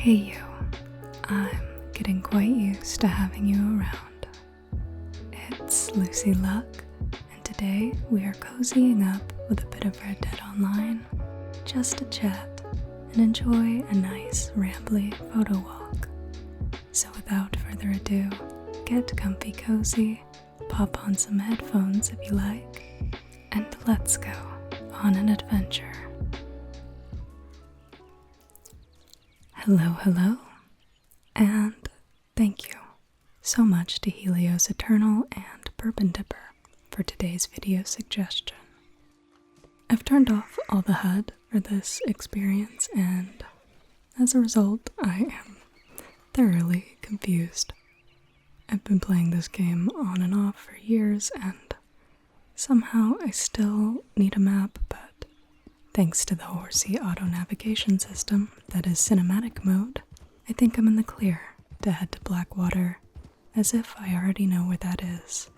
Hey you, I'm getting quite used to having you around. It's LucyLuck, and today we are cozying up with a bit of Red Dead Online, just to chat and enjoy a nice Rambly photo walk. So without further ado, get comfy cozy, pop on some headphones if you like, and let's go on an adventure. Hello, and thank you so much to Helios Eternal and Bourbon Dipper for today's video suggestion. I've turned off all the HUD for this experience, and as a result, I am thoroughly confused. I've been playing this game on and off for years, and somehow I still need a map, but thanks to the horsey auto-navigation system that is cinematic mode, I think I'm in the clear to head to Blackwater, as if I already know where that is.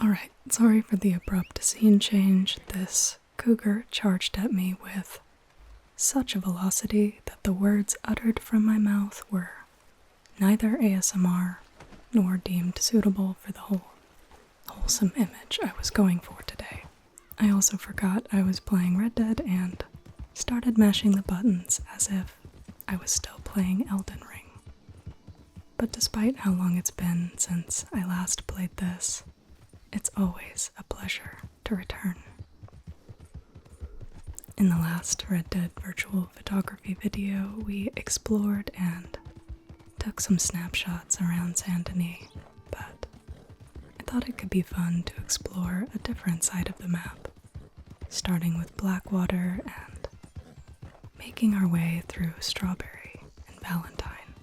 Alright, sorry for the abrupt scene change. This cougar charged at me with such a velocity that the words uttered from my mouth were neither ASMR nor deemed suitable for the wholesome image I was going for today. I also forgot I was playing Red Dead and started mashing the buttons as if I was still playing Elden Ring. But despite how long it's been since I last played this, it's always a pleasure to return. In the last Red Dead virtual photography video, we explored and took some snapshots around Saint Denis, but I thought it could be fun to explore a different side of the map, starting with Blackwater and making our way through Strawberry and Valentine.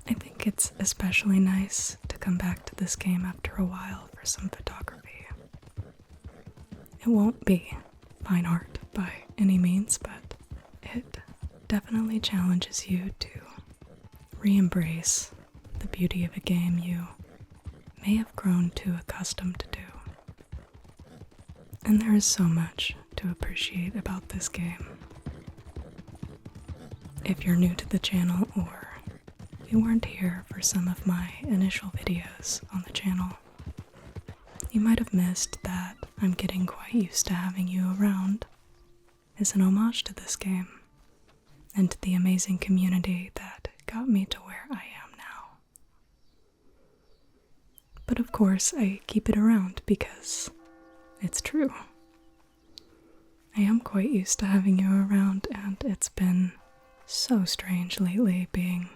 I think it's especially nice to come back to this game after a while for some photography. It won't be fine art by any means, but it definitely challenges you to re-embrace the beauty of a game you may have grown too accustomed to do. And there is so much to appreciate about this game. If you're new to the channel, or you weren't here for some of my initial videos on the channel, you might have missed that I'm getting quite used to having you around as an homage to this game and to the amazing community that got me to where I am now. But of course, I keep it around because it's true. I am quite used to having you around, and it's been so strange lately being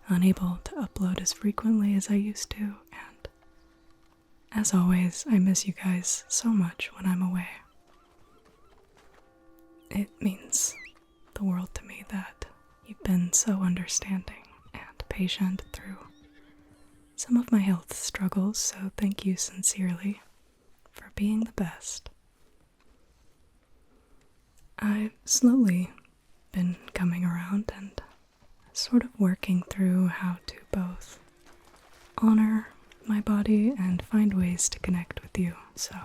unable to upload as frequently as I used to, and as always, I miss you guys so much when I'm away. It means the world to me that you've been so understanding and patient through some of my health struggles, so thank you sincerely for being the best. I've slowly been coming around and sort of working through how to both honor my body and find ways to connect with you. So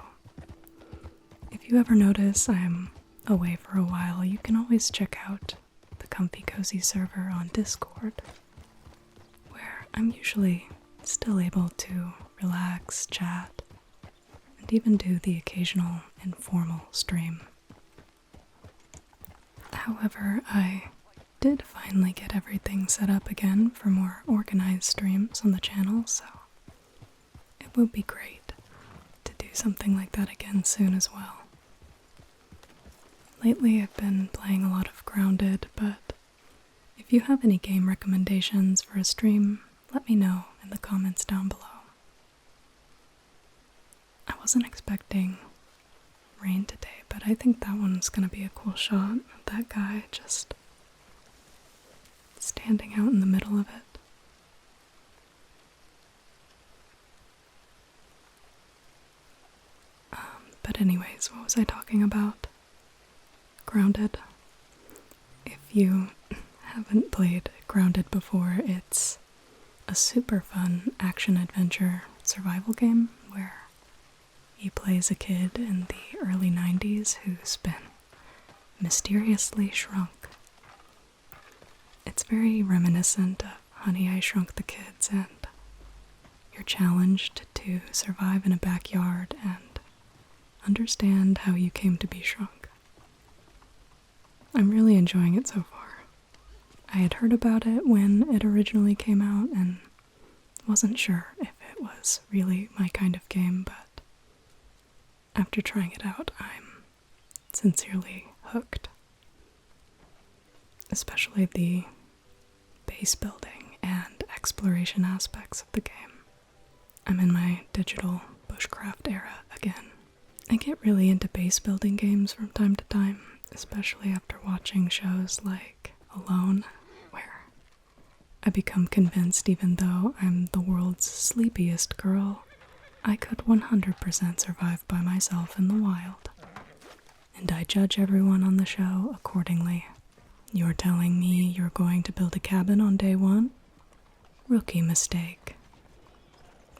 if you ever notice I'm away for a while, you can always check out the Comfy Cozy server on Discord, where I'm usually still able to relax, chat, and even do the occasional informal stream. However, I did finally get everything set up again for more organized streams on the channel, so it would be great to do something like that again soon as well. Lately I've been playing a lot of Grounded, but if you have any game recommendations for a stream, let me know in the comments down below. I wasn't expecting rain today, but I think that one's gonna be a cool shot. That guy just standing out in the middle of it. But anyways, what was I talking about? Grounded. If you haven't played Grounded before, it's a super fun action-adventure survival game where you play as a kid in the early 90s who's been mysteriously shrunk It's very reminiscent of Honey, I Shrunk the Kids, and you're challenged to survive in a backyard and understand how you came to be shrunk. I'm really enjoying it so far. I had heard about it when it originally came out and wasn't sure if it was really my kind of game, but after trying it out, I'm sincerely hooked. Especially the base building and exploration aspects of the game. I'm in my digital bushcraft era again. I get really into base building games from time to time, especially after watching shows like Alone, where I become convinced even though I'm the world's sleepiest girl, I could 100% survive by myself in the wild. And I judge everyone on the show accordingly. You're telling me you're going to build a cabin on day one? Rookie mistake.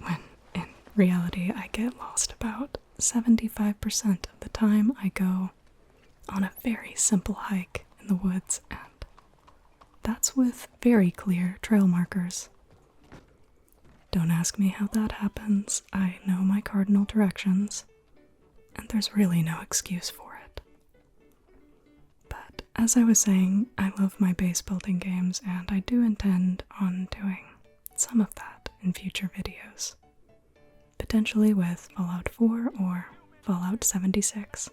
When, in reality, I get lost about 75% of the time I go on a very simple hike in the woods, and that's with very clear trail markers. Don't ask me how that happens. I know my cardinal directions, and there's really no excuse for it. But as I was saying, I love my base building games, and I do intend on doing some of that in future videos. Potentially with Fallout 4 or Fallout 76.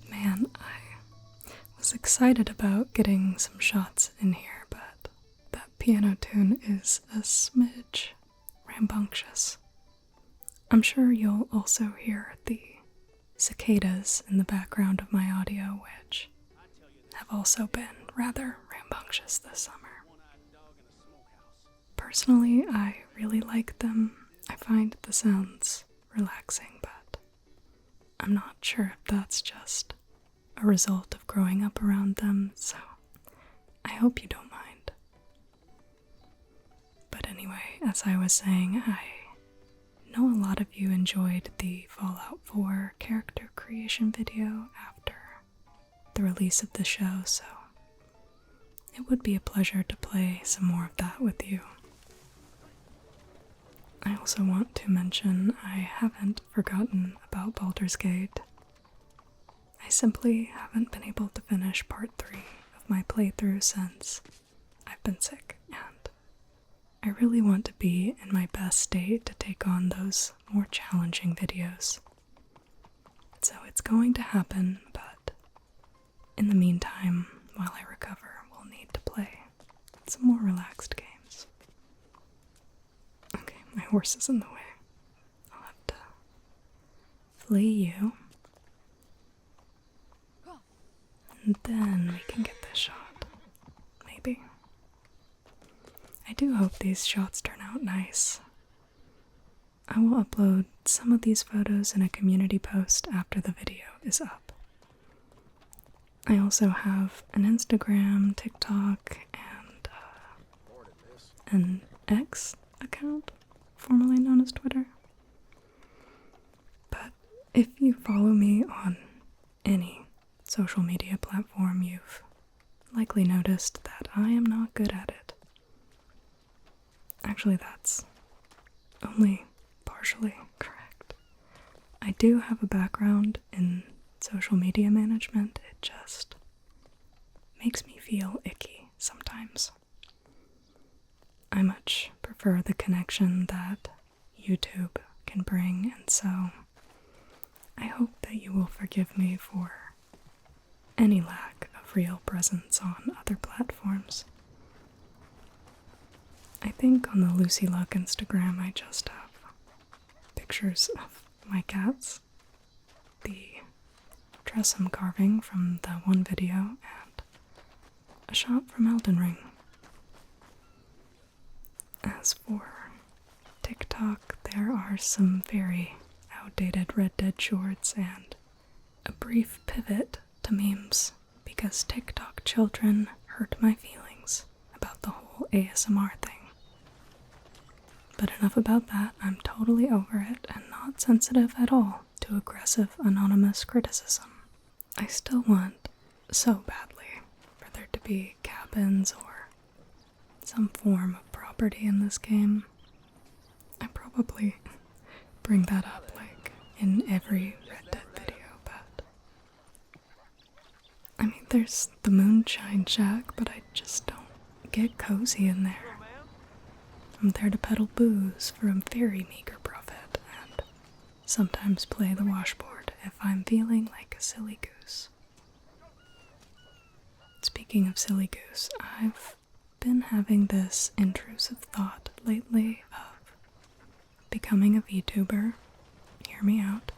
Man, I was excited about getting some shots in here, but that piano tune is a smidge rambunctious. I'm sure you'll also hear the cicadas in the background of my audio, which have also been rather rambunctious this summer. Personally, I really like them. I find the sounds relaxing, but I'm not sure if that's just a result of growing up around them, so I hope you don't mind. But anyway, as I was saying, I know a lot of you enjoyed the Fallout 4 character creation video after the release of the show, so it would be a pleasure to play some more of that with you. I also want to mention I haven't forgotten about Baldur's Gate. I simply haven't been able to finish part 3 of my playthrough since I've been sick, and I really want to be in my best state to take on those more challenging videos. So it's going to happen, but in the meantime, while I recover, we'll need to play some more relaxed games. Okay, my horse is in the way. I'll have to flee you. And then we can get this shot. Maybe. I do hope these shots turn out nice. I will upload some of these photos in a community post after the video is up. I also have an Instagram, TikTok, and an X account, formerly known as Twitter. But if you follow me on any social media platform, you've likely noticed that I am not good at it. Actually, that's only partially correct. I do have a background in social media management. It just makes me feel icky sometimes. I much prefer the connection that YouTube can bring, and so I hope that you will forgive me for any lack of real presence on other platforms. I think on the LucyLuck Instagram I just have pictures of my cats, the Tressum carving from that one video, and a shot from Elden Ring. As for TikTok, there are some very outdated Red Dead shorts and a brief pivot to memes because TikTok children hurt my feelings about the whole ASMR thing. But enough about that. I'm totally over it and not sensitive at all to aggressive anonymous criticism. I still want so badly be cabins or some form of property in this game. I probably bring that up like in every Red Dead video, but I mean, there's the Moonshine Shack, but I just don't get cozy in there. I'm there to peddle booze for a very meager profit and sometimes play the washboard if I'm feeling like a silly goose. Speaking of silly goose, I've been having this intrusive thought lately of becoming a VTuber, hear me out,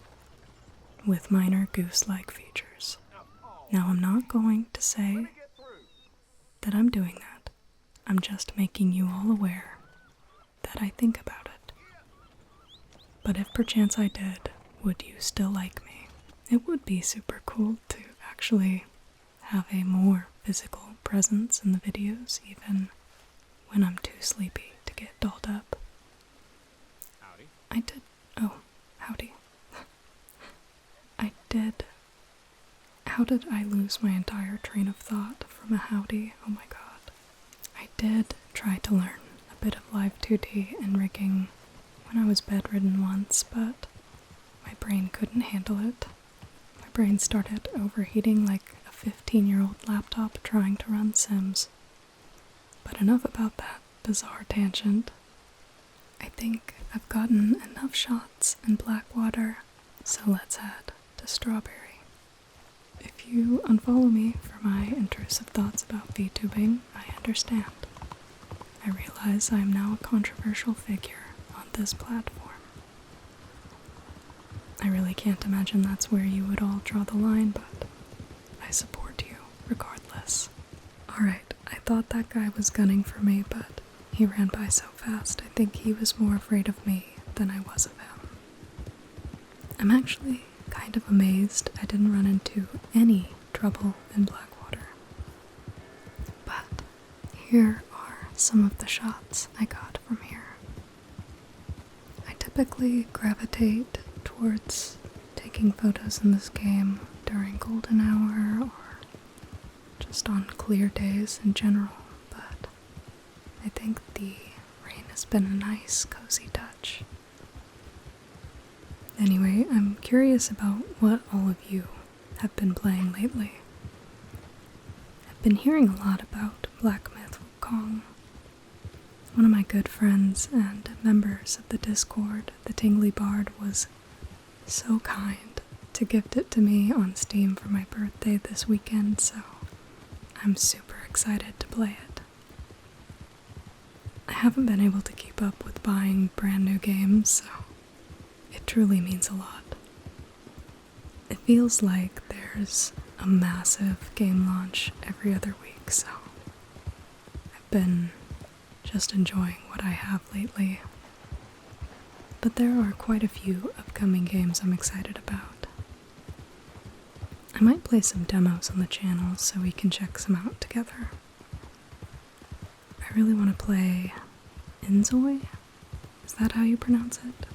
with minor goose-like features. Now, I'm not going to say that I'm doing that. I'm just making you all aware that I think about it. But if perchance I did, would you still like me? It would be super cool to actually have a more physical presence in the videos, even when I'm too sleepy to get dolled up. Howdy. Howdy. How did I lose my entire train of thought from a howdy? Oh my god. I did try to learn a bit of Live 2D and rigging when I was bedridden once, but my brain couldn't handle it. My brain started overheating like a 15-year-old laptop trying to run Sims. But enough about that bizarre tangent. I think I've gotten enough shots in Blackwater, so let's head to Strawberry. If you unfollow me for my intrusive thoughts about VTubing, I understand. I realize I am now a controversial figure on this platform. I really can't imagine that's where you would all draw the line, but I support you regardless. Alright, I thought that guy was gunning for me, but he ran by so fast I think he was more afraid of me than I was of him. I'm actually kind of amazed I didn't run into any trouble in Blackwater. But here are some of the shots I got from here. I typically gravitate towards taking photos in this game during golden hour or just on clear days in general, but I think the rain has been a nice, cozy touch. Anyway, I'm curious about what all of you have been playing lately. I've been hearing a lot about Black Myth Wukong. One of my good friends and members of the Discord, the Tingly Bard, was so kind to gift it to me on Steam for my birthday this weekend, so I'm super excited to play it. I haven't been able to keep up with buying brand new games, so it truly means a lot. It feels like there's a massive game launch every other week, so I've been just enjoying what I have lately. But there are quite a few upcoming games I'm excited about. I might play some demos on the channel so we can check some out together. I really want to play Inzoi? Is that how you pronounce it?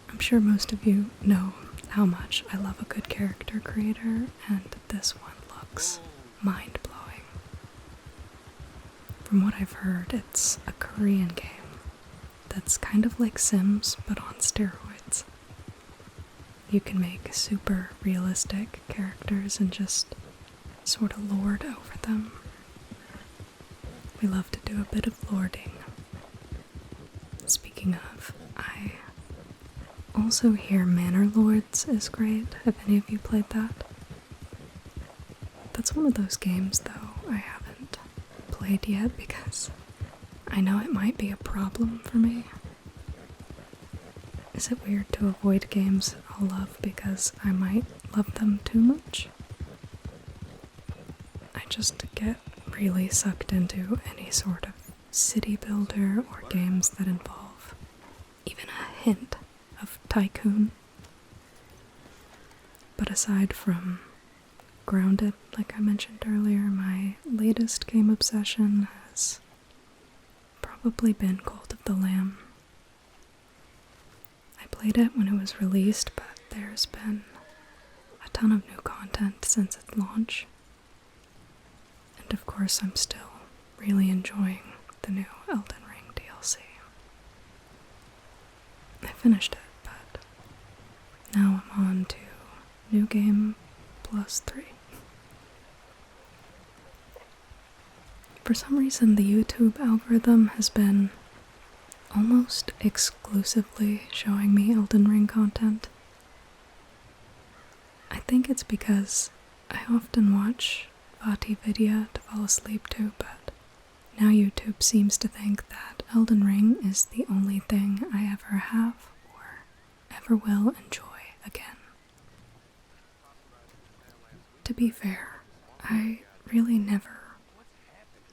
I'm sure most of you know how much I love a good character creator, and this one looks mind-blowing. From what I've heard, it's a Korean game that's kind of like Sims, but on steroids. You can make super realistic characters and just sort of lord over them. We love to do a bit of lording. Speaking of, I also hear Manor Lords is great. Have any of you played that? That's one of those games, though, I haven't played yet because I know it might be a problem for me. Is it weird to avoid games I'll love because I might love them too much? I just get really sucked into any sort of city builder or games that involve even a hint of tycoon. But aside from Grounded, like I mentioned earlier, my latest game obsession has probably been Cult of the Lamb. I played it when it was released, but there's been a ton of new content since its launch. And But of course, I'm still really enjoying the new Elden Ring DLC. I finished it, but now I'm on to New Game +3. For some reason, the YouTube algorithm has been almost exclusively showing me Elden Ring content. I think it's because I often watch Vati Vidya to fall asleep to, but now YouTube seems to think that Elden Ring is the only thing I ever have or ever will enjoy again. To be fair, I really never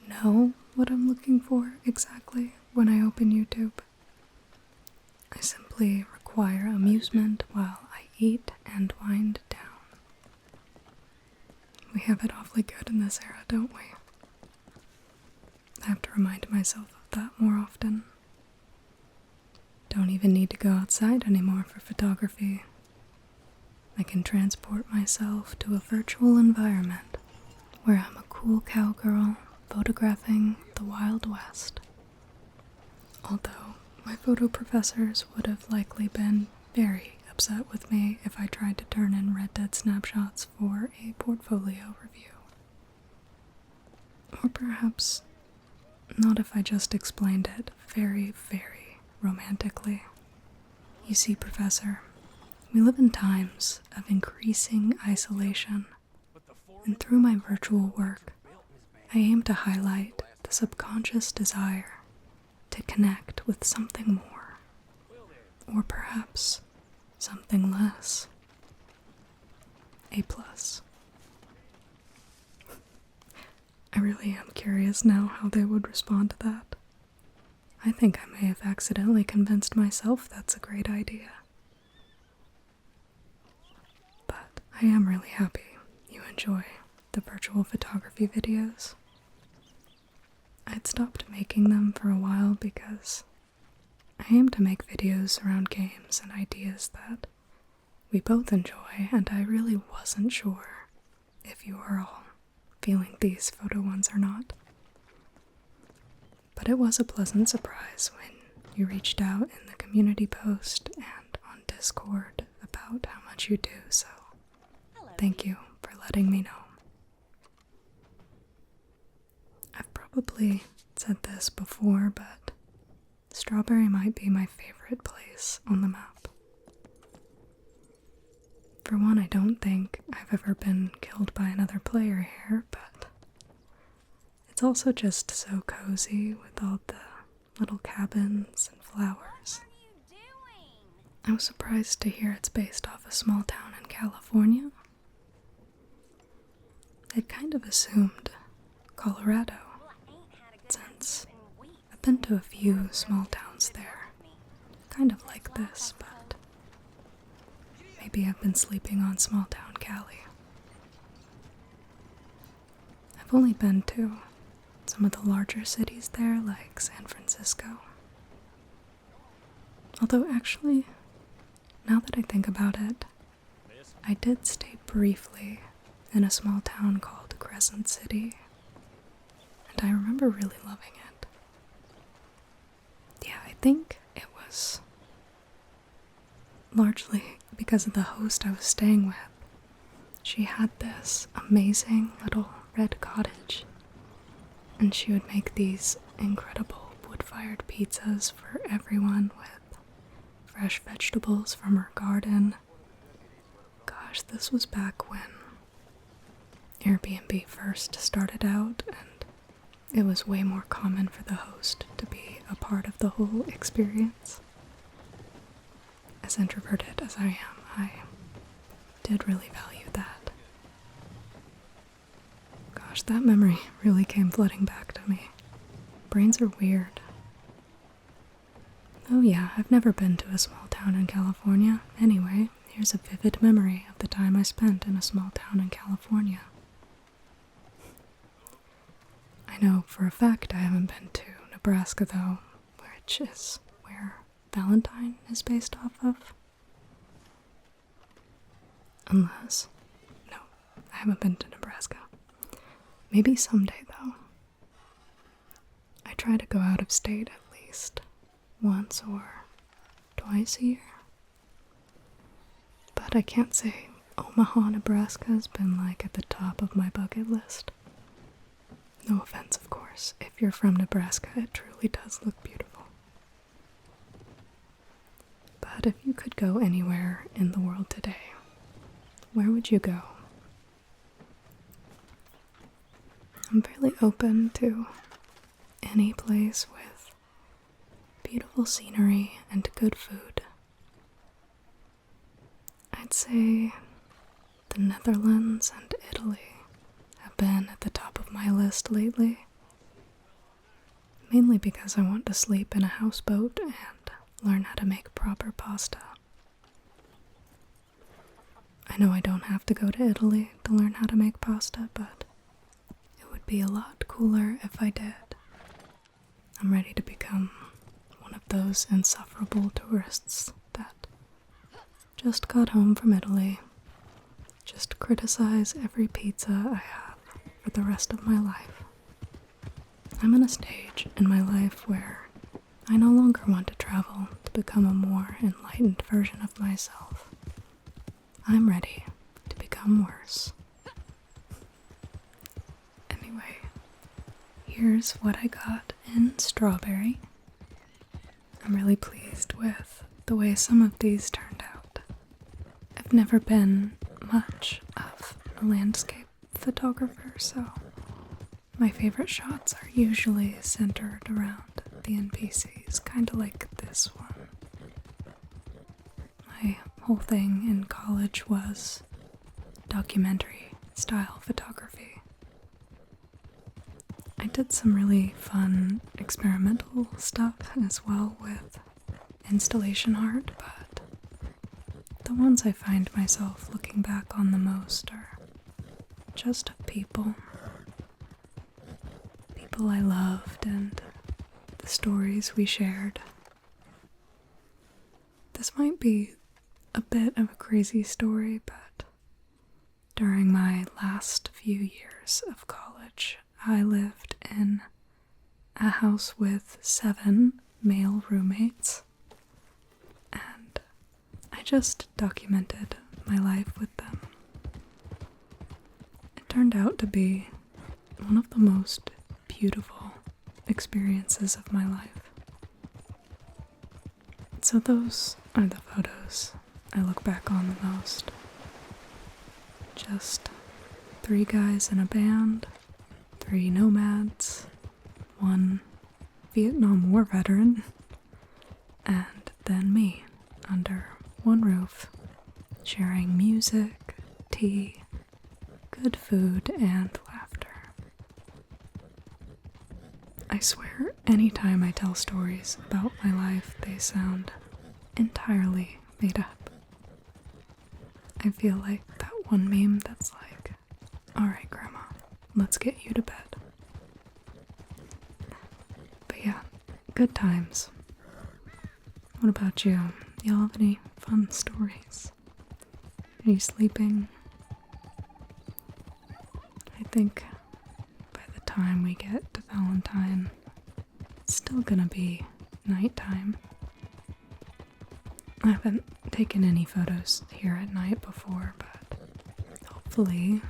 know what I'm looking for exactly when I open YouTube. I simply require amusement while I eat and wind down. We have it awfully good in this era, don't we? I have to remind myself of that more often. Don't even need to go outside anymore for photography. I can transport myself to a virtual environment where I'm a cool cowgirl photographing the Wild West. Although my photo professors would have likely been very upset with me if I tried to turn in Red Dead snapshots for a portfolio review. Or perhaps not if I just explained it very, very romantically. You see, Professor, we live in times of increasing isolation, and through my virtual work, I aim to highlight the subconscious desire to connect with something more, or perhaps something less. A+. I really am curious now how they would respond to that. I think I may have accidentally convinced myself that's a great idea. But I am really happy you enjoy the virtual photography videos. I'd stopped making them for a while because I aim to make videos around games and ideas that we both enjoy, and I really wasn't sure if you are all feeling these photo ones or not. But it was a pleasant surprise when you reached out in the community post and on Discord about how much you do, so thank you for letting me know. I've probably said this before, but Strawberry might be my favorite place on the map. For one, I don't think I've ever been killed by another player here, but it's also just so cozy with all the little cabins and flowers. I was surprised to hear it's based off a small town in California. I'd kind of assumed Colorado, since I've been to a few small towns there, kind of like this, but maybe I've been sleeping on small town Cali. I've only been to some of the larger cities there, like San Francisco. Although actually, now that I think about it, I did stay briefly in a small town called Crescent City, and I remember really loving it. Yeah, I think it was largely because of the host I was staying with. She had this amazing little red cottage, and she would make these incredible wood-fired pizzas for everyone with fresh vegetables from her garden. Gosh, this was back when Airbnb first started out, and it was way more common for the host to be a part of the whole experience. As introverted as I am, I did really value that. Gosh, that memory really came flooding back to me. Brains are weird. Oh yeah, I've never been to a small town in California. Anyway, here's a vivid memory of the time I spent in a small town in California. I know for a fact I haven't been to Nebraska though, which is where Valentine is based off of. Unless, no, I haven't been to Nebraska. Maybe someday, though. I try to go out of state at least once or twice a year. But I can't say Omaha, Nebraska has been like at the top of my bucket list. No offense, of course. If you're from Nebraska, it truly does look beautiful. But if you could go anywhere in the world today, where would you go? I'm fairly open to any place with beautiful scenery and good food. I'd say the Netherlands and Italy have been at the top of my list lately. Mainly because I want to sleep in a houseboat and learn how to make proper pasta. I know I don't have to go to Italy to learn how to make pasta, but it would be a lot cooler if I did. I'm ready to become one of those insufferable tourists that just got home from Italy, just criticize every pizza I have for the rest of my life. I'm in a stage in my life where I no longer want to travel to become a more enlightened version of myself. I'm ready to become worse. Anyway, here's what I got in strawberry. I'm really pleased with the way some of these turned out. I've never been much of a landscape photographer, so my favorite shots are usually centered around the NPCs, kind of like this one. My whole thing in college was documentary style photography. I did some really fun experimental stuff as well with installation art, but the ones I find myself looking back on the most are just of people. People I loved and the stories we shared. This might be a bit of a crazy story, but during my last few years of college, I lived in a house with 7 male roommates, and I just documented my life with them. It turned out to be one of the most beautiful experiences of my life. So those are the photos I look back on the most. Just 3 guys in a band, 3 nomads, 1 Vietnam War veteran, and then me under one roof, sharing music, tea, good food, and laughter. I swear, anytime I tell stories about my life, they sound entirely made up. I feel like that one meme that's like, "Alright, Grandma, let's get you to bed." But yeah, good times. What about you? Y'all have any fun stories? Are you sleeping? I think by the time we get to Valentine, it's still gonna be nighttime. I haven't taken any photos here at night before, but hopefully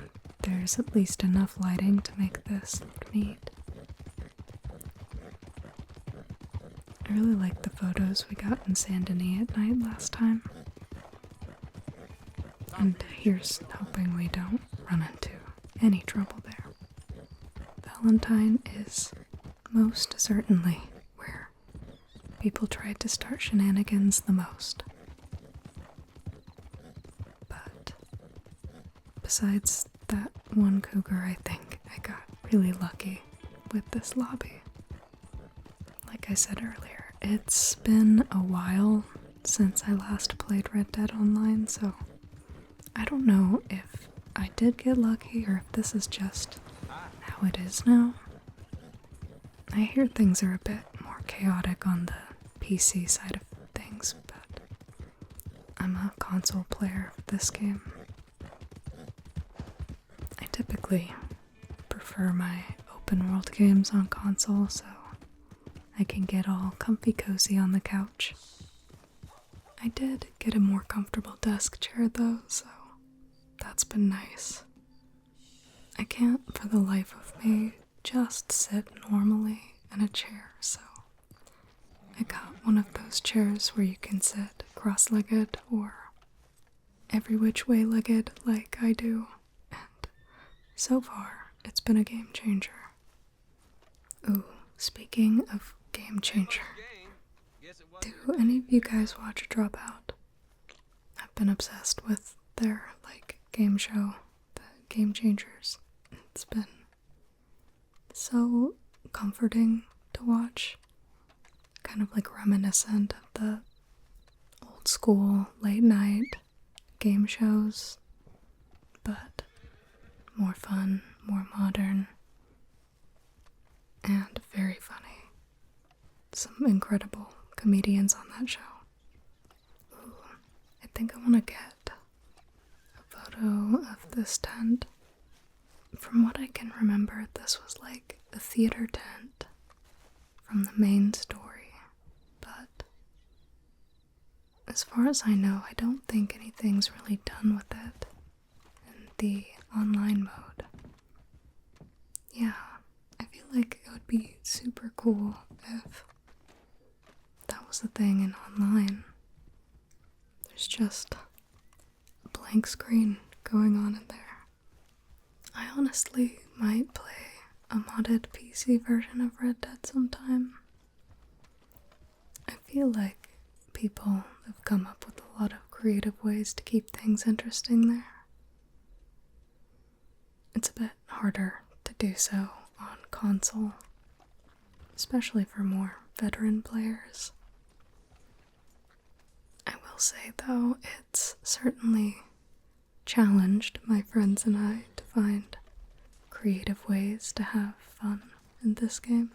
there's at least enough lighting to make this look neat. I really like the photos we got in Saint Denis at night last time. And here's hoping we don't run into any trouble there. Valentine is most certainly where people tried to start shenanigans the most. But besides that one cougar, I think I got really lucky with this lobby. Like I said earlier, it's been a while since I last played Red Dead Online, so I don't know if I did get lucky or if this is just how it is now. I hear things are a bit more chaotic on the PC side of things, but I'm a console player of this game. I typically prefer prefer my open world games on console, so I can get all comfy cozy on the couch. I did get a more comfortable desk chair though, so that's been nice. I can't for the life of me just sit normally in a chair, so I got one of those chairs where you can sit cross-legged or every which way legged like I do, and so far it's been a game changer. Ooh, speaking of game changer, do any of you guys watch Dropout? I've been obsessed with their, game show, the Game Changers. It's been so comforting to watch. Kind of reminiscent of the old school late night game shows, but more fun, more modern, and very funny. Some incredible comedians on that show. Ooh, I think I want to get a photo of this tent. From what I can remember, this was like a theater tent from the main story, but as far as I know, I don't think anything's really done with it in the online mode. Yeah, I feel like it would be super cool if that was the thing in online. There's just a blank screen going on in there. I honestly might play a modded PC version of Red Dead sometime. I feel like people have come up with a lot of creative ways to keep things interesting there. It's a bit harder to do so on console, especially for more veteran players. I will say though, it's certainly challenged my friends and I to find creative ways to have fun in this game.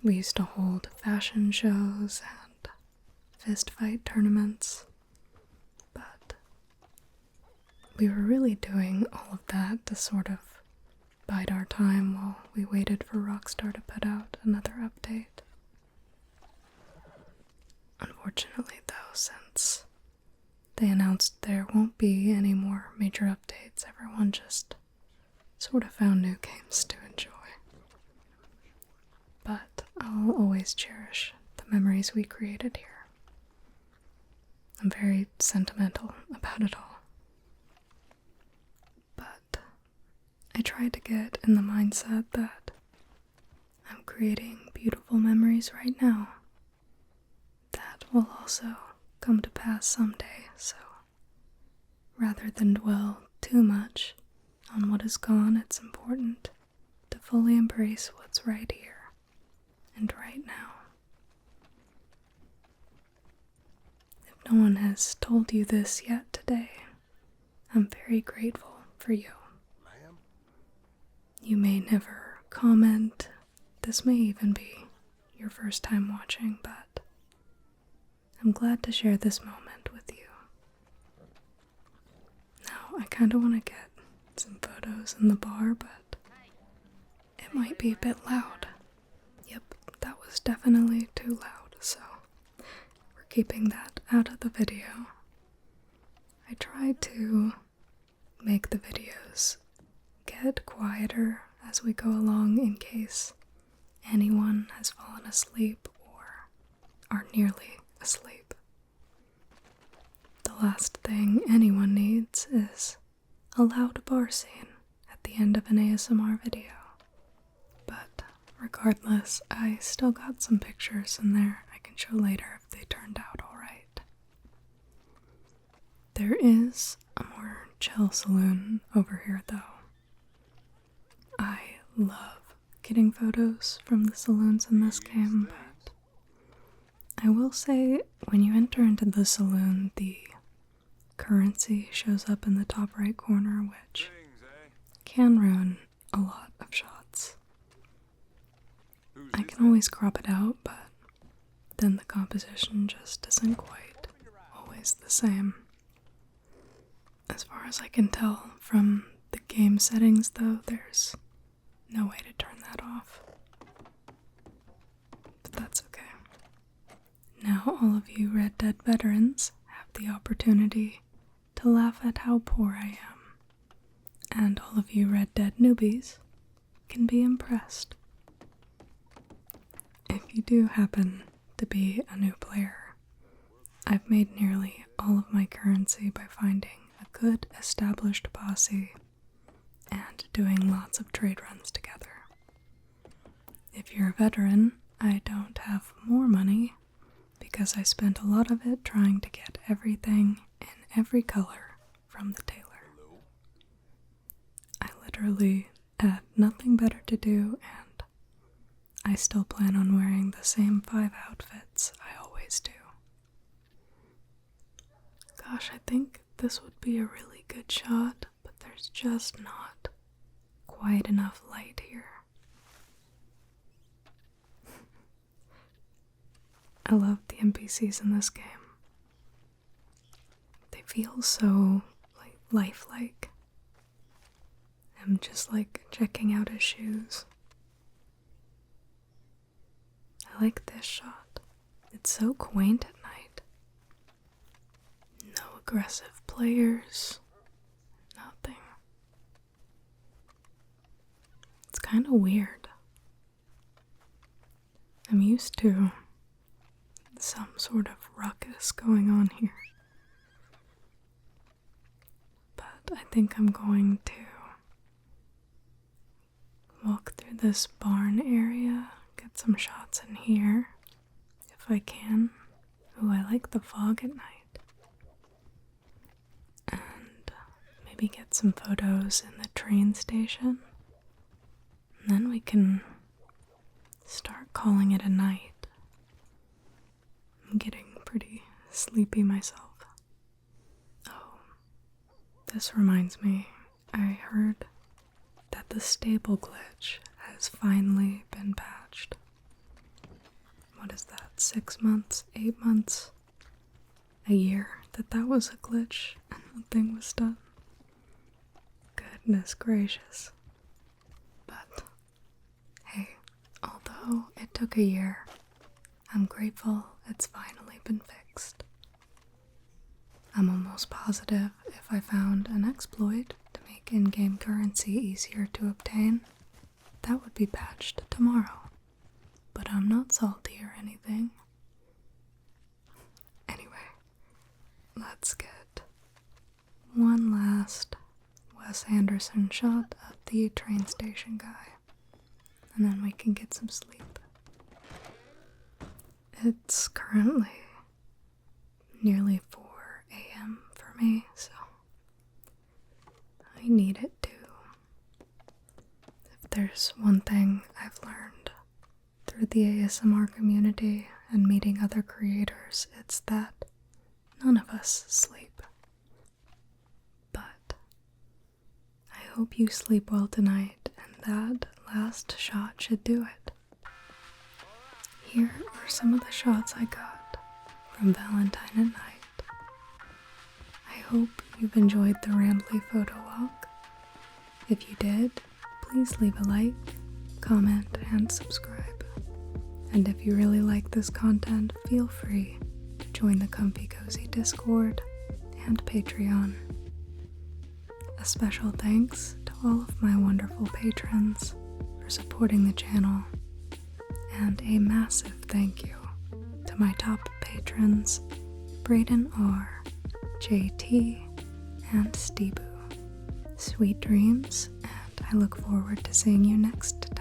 We used to hold fashion shows and fist fight tournaments, but we were really doing all of that to sort of bide our time while we waited for Rockstar to put out another update. Unfortunately though, since they announced there won't be any more major updates, everyone just sort of found new games to enjoy. But I'll always cherish the memories we created here. I'm very sentimental about it all. But I try to get in the mindset that I'm creating beautiful memories right now that will also come to pass someday, so rather than dwell too much on what is gone, it's important to fully embrace what's right here and right now. If no one has told you this yet today, I'm very grateful for you. Ma'am? You may never comment, this may even be your first time watching, but I'm glad to share this moment with you. Now, I kind of want to get some photos in the bar, but it might be a bit loud. Yep, that was definitely too loud, so we're keeping that out of the video. I tried to make the videos get quieter as we go along in case anyone has fallen asleep or are nearly asleep. The last thing anyone needs is a loud bar scene at the end of an ASMR video. But regardless, I still got some pictures in there I can show later if they turned out alright. There is a more chill saloon over here though. I love getting photos from the saloons in this game, but I will say when you enter into the saloon, the currency shows up in the top right corner, which can ruin a lot of shots. I can always crop it out, but then the composition just isn't quite always the same. As far as I can tell from The game settings, though, there's no way to turn that off. But that's okay. Now all of you Red Dead veterans have the opportunity to laugh at how poor I am. And all of you Red Dead newbies can be impressed. If you do happen to be a new player, I've made nearly all of my currency by finding a good established posse and doing lots of trade runs together. If you're a veteran, I don't have more money because I spent a lot of it trying to get everything in every color from the tailor. I literally had nothing better to do, and I still plan on wearing the same 5 outfits I always do. Gosh, I think this would be a really good shot, but there's just not quite enough light here. I love the NPCs in this game. They feel so lifelike. I'm just checking out his shoes. I like this shot. It's so quaint at night. No aggressive players. Nothing. It's kind of weird. I'm used to some sort of ruckus going on here. But I think I'm going to walk through this barn area, get some shots in here, if I can. Ooh, I like the fog at night. And maybe get some photos in the train station. And then we can start calling it a night. I'm getting pretty sleepy myself. Oh, this reminds me, I heard that the stable glitch has finally been patched. What is that, 6 months, 8 months, a year that was a glitch and nothing was done? Goodness gracious. But, hey, although it took a year, I'm grateful it's finally been fixed. I'm almost positive if I found an exploit to make in-game currency easier to obtain, that would be patched tomorrow. But I'm not salty or anything. Anyway, let's get one last Wes Anderson shot of the train station guy, and then we can get some sleep. It's currently nearly 4 a.m. for me, so I need it too. If there's one thing I've learned through the ASMR community and meeting other creators, it's that none of us sleep. But I hope you sleep well tonight, and that last shot should do it. Here are some of the shots I got from Valentine at night. I hope you've enjoyed the Rambly photo walk. If you did, please leave a like, comment, and subscribe. And if you really like this content, feel free to join the Comfy Cozy Discord and Patreon. A special thanks to all of my wonderful patrons for supporting the channel. And a massive thank you to my top patrons, Brayden R, JT, and Steeboo. Sweet dreams, and I look forward to seeing you next